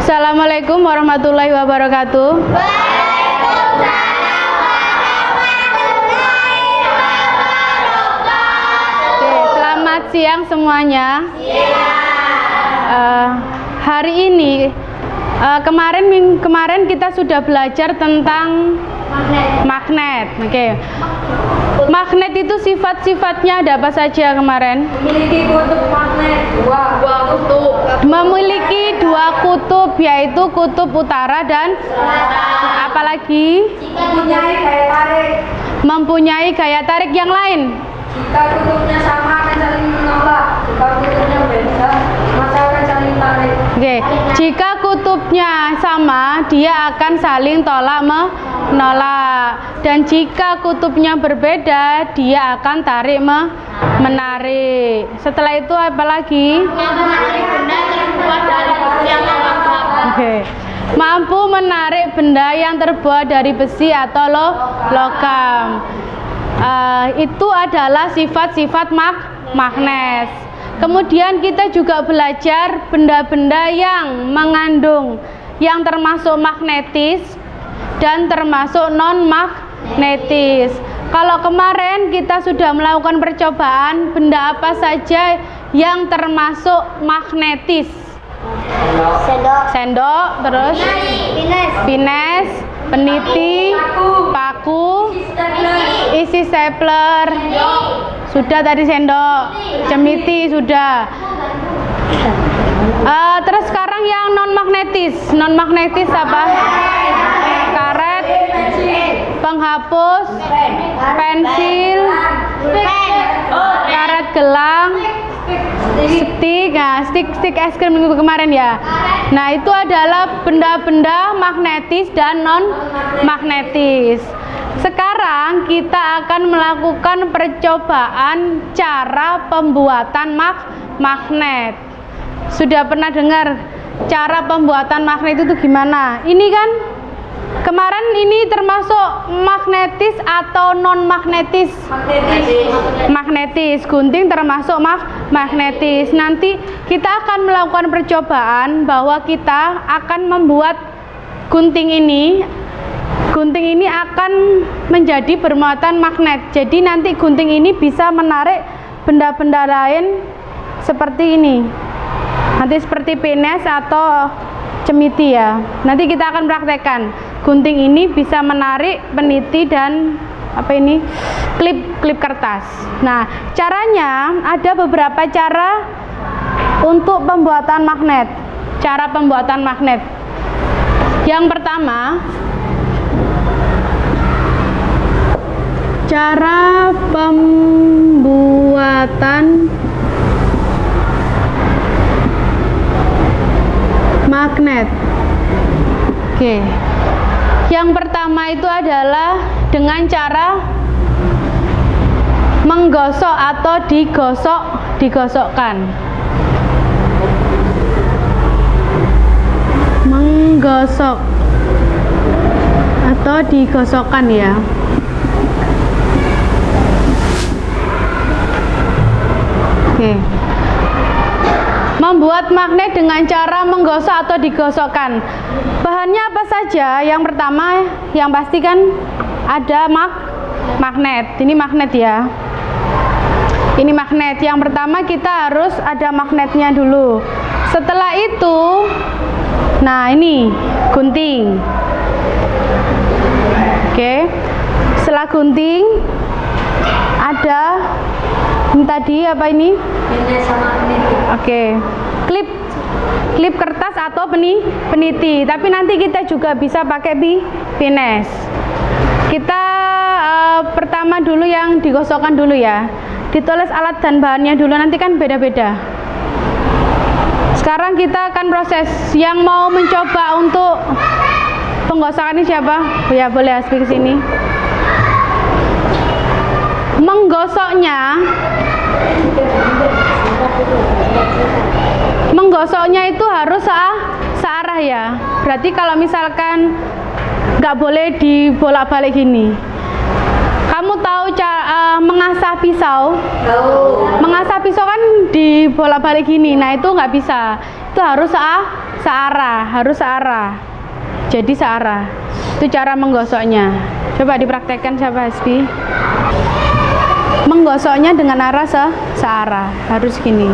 Assalamualaikum warahmatullahi wabarakatuh. Oke, selamat siang semuanya. Hari ini kemarin kita sudah belajar tentang magnet. Oke. Magnet itu sifat-sifatnya ada apa saja kemarin? Memiliki kutub magnet dua kutub. Memiliki dua kutub, yaitu kutub utara dan apalagi Mempunyai gaya tarik. mempunyai gaya tarik yang lain. Jika kutubnya sama akan saling menolak. Jika kutubnya beda maka akan saling tarik. Oke, jika kutubnya sama, dia akan saling tolak menolak. Dan jika kutubnya berbeda, dia akan tarik menarik. Setelah itu apa lagi? Oke. Mampu menarik benda yang terbuat dari besi atau logam. Itu adalah sifat-sifat magnet. Kemudian kita juga belajar benda-benda yang mengandung yang termasuk magnetis dan termasuk non magnetis. Kalau kemarin kita sudah melakukan percobaan, benda apa saja yang termasuk magnetis? Sendok, terus pines, peniti, paku, isi stapler. Sudah tadi sendok, cemiti sudah. Terus sekarang yang non magnetis. Non magnetis apa? Karet, penghapus, pensil, karet gelang, stick es krim minggu kemarin ya. Nah, itu adalah benda-benda magnetis dan non magnetis. Sekarang kita akan melakukan percobaan cara pembuatan magnet. Sudah pernah dengar cara pembuatan magnet itu gimana? Ini kan kemarin ini termasuk magnetis atau non magnetis? Magnetis. Gunting termasuk magnetis. Nanti kita akan melakukan percobaan bahwa kita akan membuat gunting ini. Gunting ini akan menjadi bermuatan magnet. Jadi nanti gunting ini bisa menarik benda-benda lain seperti ini. Nanti seperti pines atau cemiti ya. Nanti kita akan praktekkan. Gunting ini bisa menarik peniti dan klip kertas. Nah, caranya ada beberapa cara untuk pembuatan magnet. Cara pembuatan magnet. Yang pertama, cara pembuatan magnet. Oke. Yang pertama itu adalah dengan cara menggosok atau digosokkan. Menggosok atau digosokkan ya. Oke. Membuat magnet dengan cara menggosok atau digosokkan. Bahannya apa saja? Yang pertama, yang pasti kan ada magnet. Ini magnet ya. Ini magnet. Yang pertama kita harus ada magnetnya dulu. Setelah itu, nah ini gunting. Oke. Setelah gunting ada ini tadi apa ini? Oke. Klip kertas atau peniti. Tapi nanti kita juga bisa pakai pines. Kita pertama dulu yang digosokkan dulu ya. Ditulis alat dan bahannya dulu, nanti kan beda-beda. Sekarang kita akan proses. Yang mau mencoba untuk penggosokan ini siapa? Ya boleh asli ke sini. Menggosoknya itu harus searah ya. Berarti kalau misalkan nggak boleh dibolak-balik gini. Kamu tahu cara mengasah pisau? Mengasah pisau kan dibolak-balik gini. Nah itu nggak bisa. Itu harus searah, harus searah. Jadi searah. Itu cara menggosoknya. Coba dipraktekkan sahabat Hasbi. Menggosoknya dengan arah searah, harus gini.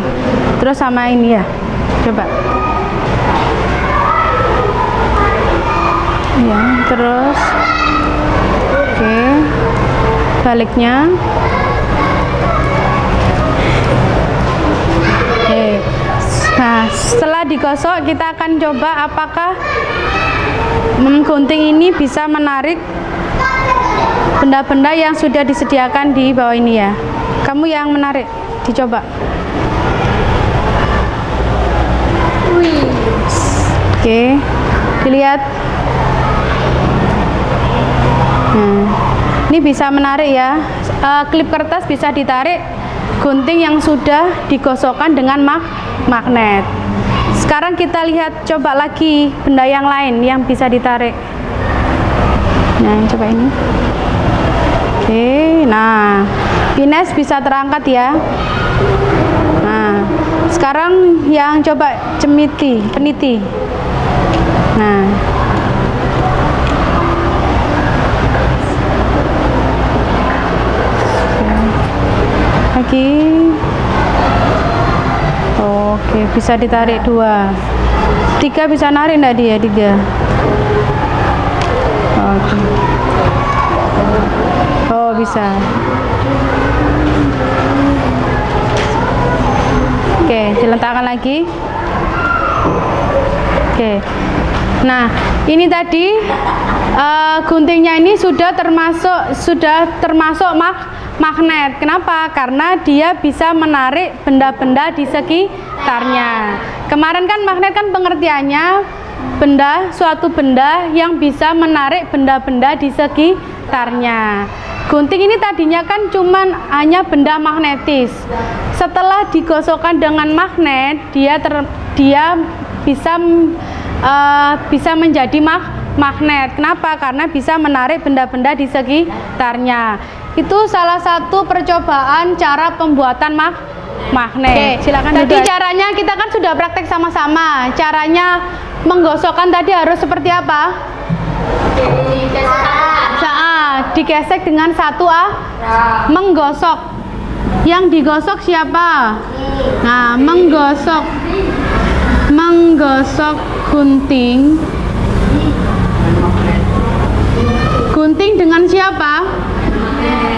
Terus sama ini ya. Coba. Ya, terus. Oke. Baliknya. Oke. Nah, setelah digosok kita akan coba apakah gunting ini bisa menarik benda-benda yang sudah disediakan di bawah ini ya. Kamu yang menarik, dicoba. Wih. Oke, dilihat. Nah, ini bisa menarik ya. Klip kertas bisa ditarik, gunting yang sudah digosokkan dengan magnet. Sekarang kita lihat, coba lagi benda yang lain yang bisa ditarik. Nah, coba ini. Oke, nah, pines bisa terangkat ya. Nah, sekarang yang coba peniti. Nah, lagi. Oke, bisa ditarik 2. 3 bisa narik enggak dia? 3. Oke. Oh, bisa. Oke, diletakkan lagi. Oke. Nah, ini tadi guntingnya ini sudah termasuk magnet. Kenapa? Karena dia bisa menarik benda-benda di sekitarnya. Kemarin kan magnet kan pengertiannya suatu benda yang bisa menarik benda-benda di sekitarnya. Gunting ini tadinya kan cuman hanya benda magnetis. Setelah digosokkan dengan magnet, dia bisa menjadi magnet. Kenapa? Karena bisa menarik benda-benda di sekitarnya. Itu salah satu percobaan cara pembuatan magnet. Oke, silakan. Tadi caranya kita kan sudah praktek sama-sama. Caranya menggosokkan tadi harus seperti apa? Digesek dengan 1A. Menggosok. Yang digosok siapa? Nah, menggosok gunting dengan siapa?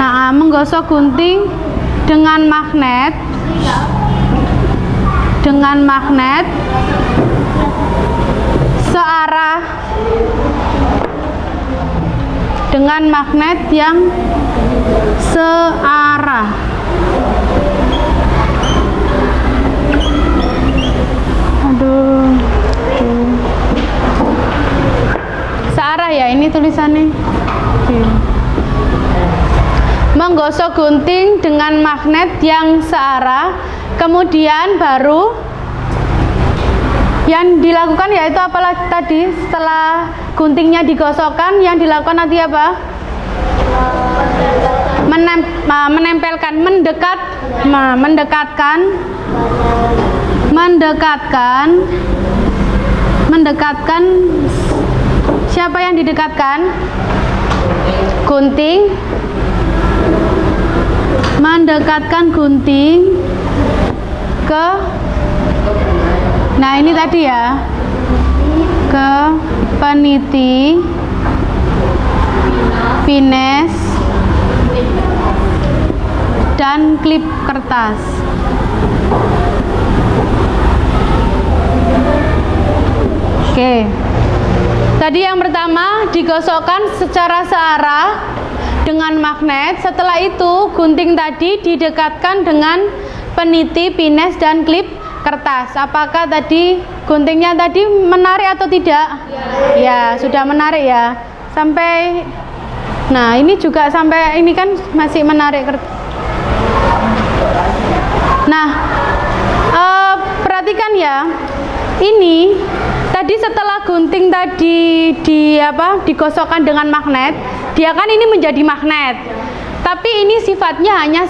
Nah, menggosok gunting dengan magnet searah dengan magnet yang searah. Aduh. Searah ya ini tulisannya. Menggosok gunting dengan magnet yang searah, kemudian baru yang dilakukan yaitu apalah tadi setelah guntingnya digosokkan yang dilakukan nanti apa? Menempelkan, mendekatkan. Siapa yang didekatkan? Gunting. Mendekatkan gunting ke, nah ini tadi ya, ke peniti, pines, dan klip kertas. Oke, tadi yang pertama digosokkan secara searah dengan magnet. Setelah itu gunting tadi didekatkan dengan peniti, pines, dan klip kertas. Apakah tadi guntingnya tadi menarik atau tidak? Ya, sudah menarik ya. Sampai, nah ini juga sampai ini kan masih menarik kertas. Nah, perhatikan ya. Ini tadi setelah gunting tadi digosokkan dengan magnet, dia kan ini menjadi magnet. Tapi ini sifatnya hanya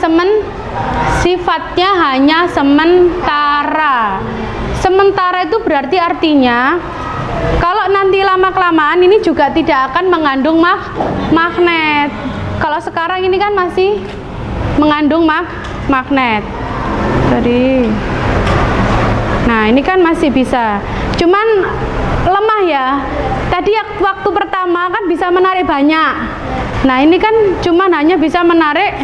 sementara. Sementara itu berarti artinya kalau nanti lama-kelamaan ini juga tidak akan mengandung magnet. Kalau sekarang ini kan masih mengandung magnet. Jadi, nah ini kan masih bisa. Cuman lemah ya. Tadi waktu pertama kan bisa menarik banyak. Nah ini kan cuman hanya bisa menarik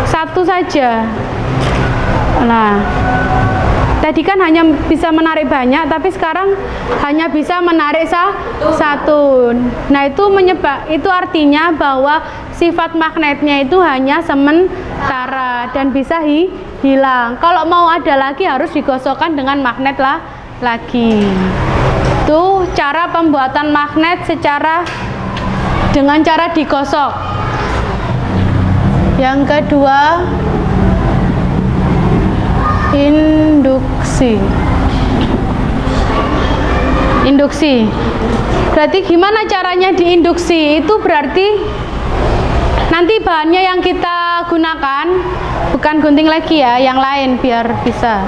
satu saja. Nah, tadi kan hanya bisa menarik banyak, tapi sekarang hanya bisa menarik satu. Nah, itu artinya bahwa sifat magnetnya itu hanya sementara dan bisa hilang. Kalau mau ada lagi harus digosokkan dengan magnet lagi. Itu cara pembuatan magnet dengan cara digosok. Yang kedua, induksi. Berarti gimana caranya diinduksi? Itu berarti nanti bahannya yang kita gunakan bukan gunting lagi ya, yang lain biar bisa.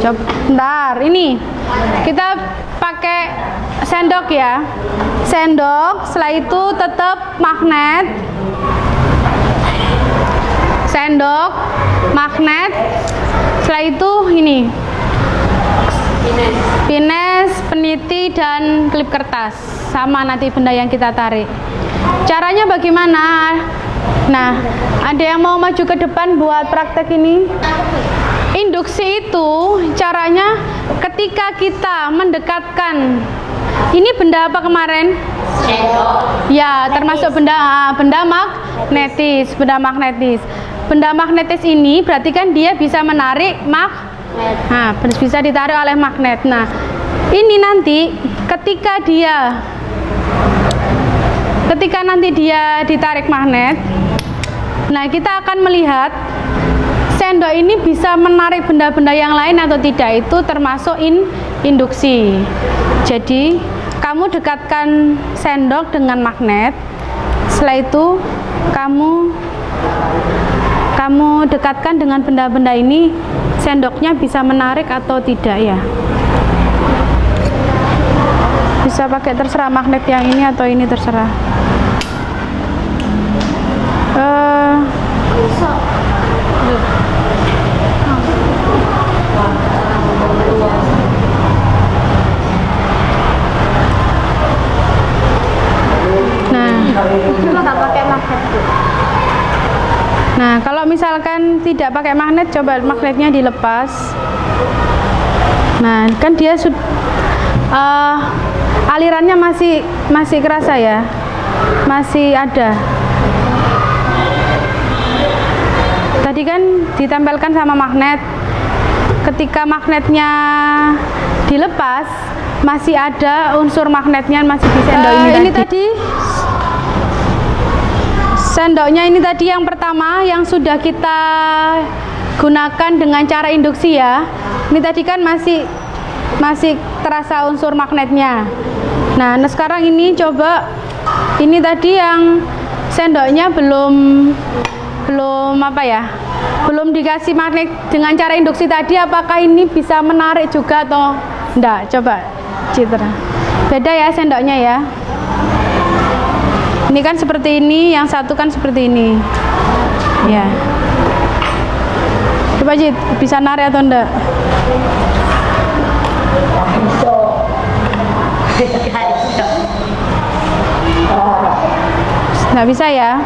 Coba bentar, ini kita pakai sendok ya. Sendok, setelah itu tetap magnet. Sendok, magnet. Setelah itu ini pines, peniti, dan klip kertas. Sama nanti benda yang kita tarik. Caranya bagaimana? Nah, ada yang mau maju ke depan buat praktek ini? Induksi itu caranya ketika kita mendekatkan. Ini benda apa kemarin? Ya, termasuk benda magnetis. Benda magnetis ini berarti kan dia bisa menarik nah, bisa ditarik oleh magnet. Nah, ini nanti ketika nanti dia ditarik magnet, nah kita akan melihat sendok ini bisa menarik benda-benda yang lain atau tidak. Itu termasuk induksi. Jadi kamu dekatkan sendok dengan magnet. Setelah itu kamu dekatkan dengan benda-benda ini, sendoknya bisa menarik atau tidak ya. Bisa pakai terserah magnet yang ini atau ini terserah. Nah, kalau misalkan tidak pakai magnet, coba magnetnya dilepas. Nah, kan dia alirannya masih kerasa ya, masih ada. Tadi kan ditempelkan sama magnet. Ketika magnetnya dilepas, masih ada unsur magnetnya, masih di sendok ini tadi. Sendoknya ini tadi yang pertama yang sudah kita gunakan dengan cara induksi ya. Ini tadi kan masih terasa unsur magnetnya. Nah, sekarang ini coba, ini tadi yang sendoknya belum dikasih magnet dengan cara induksi tadi, apakah ini bisa menarik juga atau enggak? Coba Citra. Beda ya sendoknya ya. Ini kan seperti ini, yang satu kan seperti ini. Ya. Coba Cit, bisa narik atau enggak? Nggak bisa ya.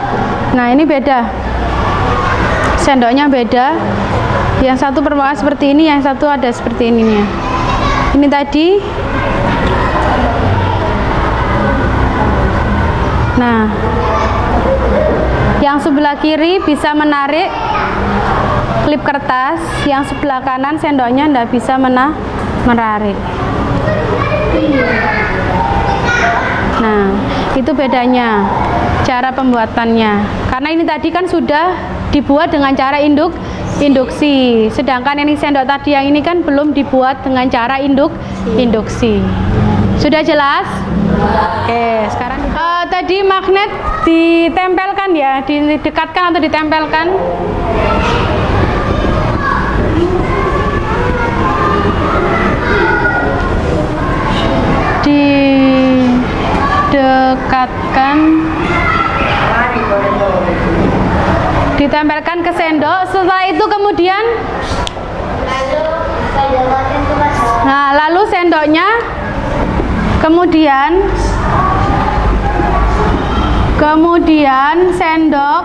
Nah, ini beda. Sendoknya beda. Yang satu permukaan seperti ini, yang satu ada seperti ininya. Ini tadi. Nah, yang sebelah kiri bisa menarik klip kertas, yang sebelah kanan sendoknya tidak bisa menarik. Nah, itu bedanya cara pembuatannya. Karena ini tadi kan sudah dibuat dengan cara induksi, sedangkan ini sendok tadi yang ini kan belum dibuat dengan cara induksi. Sudah jelas? Oke, sekarang tadi magnet ditempelkan ya, didekatkan atau ditempelkan. Tempelkan ke sendok. Setelah itu kemudian lalu sendoknya kemudian sendok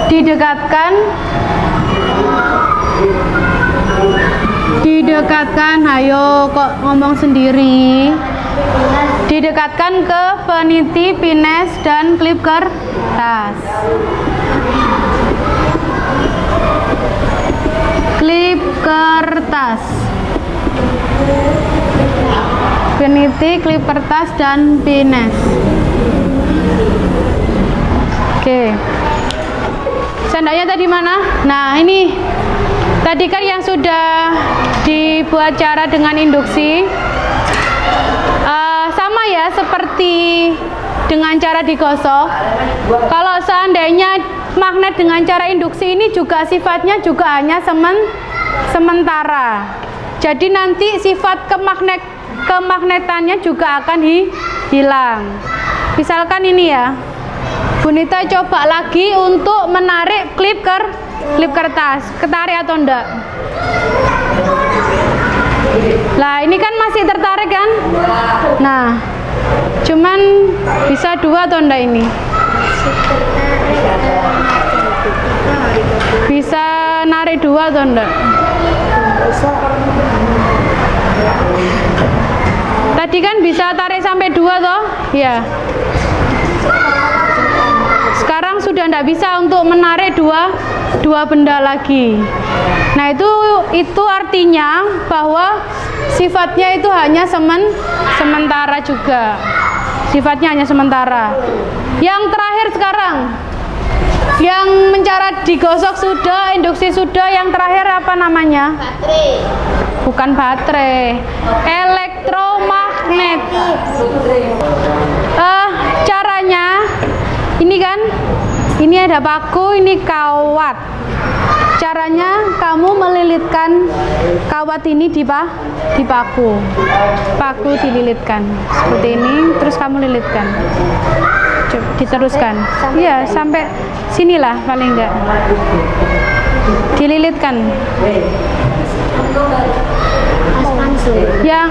didekatkan, ayo kok ngomong sendiri. Didekatkan ke peniti, pines, dan klip kertas. Klip kertas. Peniti, klip kertas, dan pines. Oke. Sendoknya tadi mana? Nah, ini tadi kan yang sudah dibuat cara dengan induksi. Sama ya seperti dengan cara digosok. Kalau seandainya magnet dengan cara induksi ini juga sifatnya juga hanya sementara. Jadi nanti sifat kemagnetannya juga akan hilang. Misalkan ini ya, Bunita coba lagi untuk menarik klip kertas, ketarik atau enggak? Lah ini kan masih tertarik kan? Nah, cuman bisa 2 atau enggak ini? Bisa narik 2 atau enggak? Tadi kan bisa tarik sampai 2 toh? Ya. Sekarang sudah enggak bisa untuk menarik dua benda lagi. Nah, itu artinya bahwa sifatnya itu hanya sementara juga. Sifatnya hanya sementara. Yang terakhir sekarang, yang mencara digosok sudah, induksi sudah, yang terakhir apa namanya? Baterai. Bukan baterai, elektromagnet. Caranya ini kan, ini ada paku, ini kawat. Caranya kamu melilitkan kawat ini di paku. Paku dililitkan seperti ini, terus kamu lilitkan. Coba diteruskan. Iya, sampai sinilah paling enggak. Dililitkan. Yang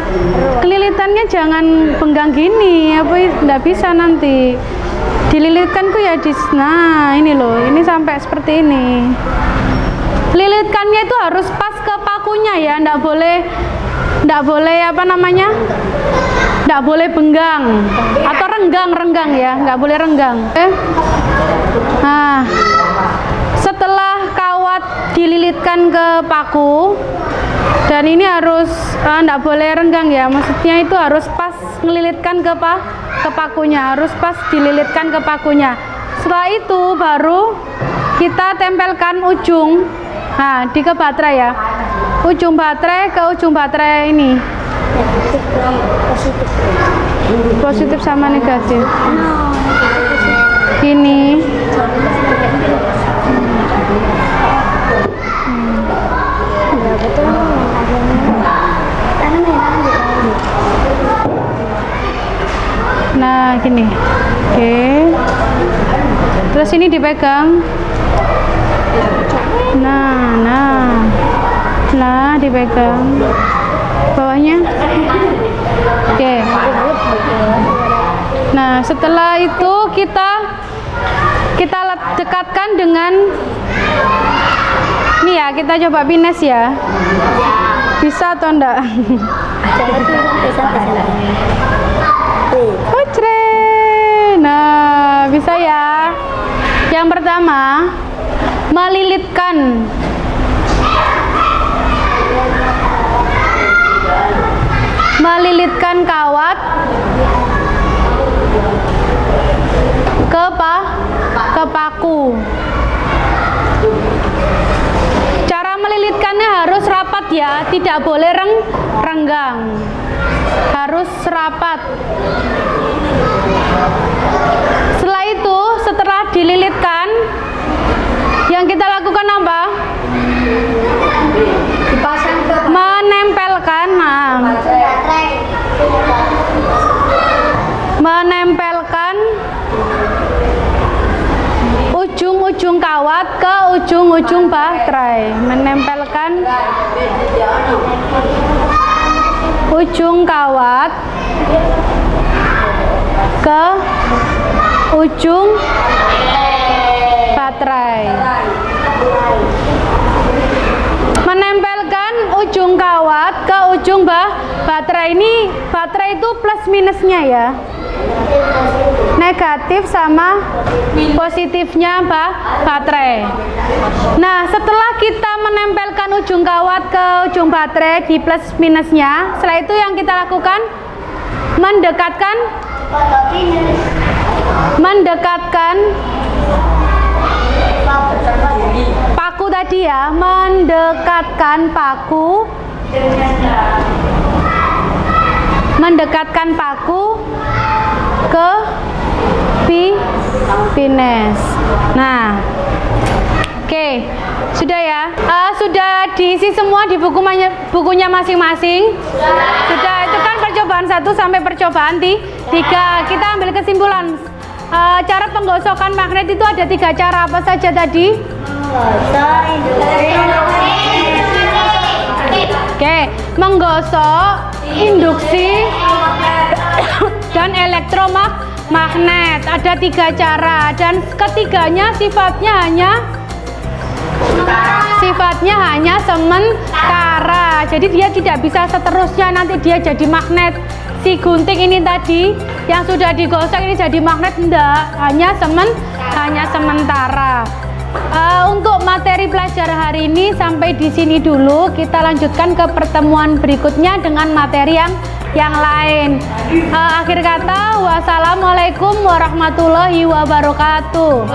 kelilitannya jangan penggang gini, apa enggak bisa nanti. Dililitkan tuh ya nah ini loh, ini sampai seperti ini. Lilitkannya itu harus pas ke pakunya ya, ndak boleh apa namanya, ndak boleh benggang atau renggang ya, nggak boleh renggang. Nah, setelah kawat dililitkan ke paku, dan ini harus ndak boleh renggang ya, maksudnya itu harus pas ngelilitkan ke pakunya, harus pas dililitkan ke pakunya. Setelah itu baru kita tempelkan ujung. Nah, di ke baterai ya. Ujung baterai ke ujung baterai ini. Positif sama negatif. Ini. Nah, gini. Oke. Terus ini dipegang. Nah, dipegang bawahnya. Oke. Nah, setelah itu kita dekatkan dengan ini ya, kita coba pines ya. Bisa atau enggak? Nah, bisa ya. Yang pertama, melilitkan kawat ke paku. Cara melilitkannya harus rapat ya, tidak boleh renggang. Harus rapat. Setelah itu, setelah dililitkan, yang kita lakukan apa? Dipasang ke Menempelkan. ujung kawat ke ujung-ujung baterai. Menempelkan ujung kawat ke ujung baterai. Menempelkan ujung kawat ke ujung baterai. Ini baterai itu plus minusnya ya, negatif sama positifnya baterai. Nah, setelah kita menempelkan ujung kawat ke ujung baterai di plus minusnya, setelah itu yang kita lakukan mendekatkan paku tadi ya, mendekatkan paku ke fines. Nah, oke, sudah ya. Sudah diisi semua di bukunya masing-masing. Sudah, itu kan percobaan 1 sampai percobaan 3. Kita ambil kesimpulan. Cara penggosokan magnet itu ada 3 cara. Apa saja tadi? Oke, menggosok, induksi, dan elektromagnet. Ada 3 cara, dan ketiganya sifatnya hanya sementara. Jadi dia tidak bisa seterusnya, nanti dia jadi magnet. Si gunting ini tadi yang sudah digosok ini jadi magnet, enggak, hanya sementara. Untuk materi pelajaran hari ini sampai di sini dulu. Kita lanjutkan ke pertemuan berikutnya dengan materi yang lain. Akhir kata, wassalamualaikum warahmatullahi wabarakatuh.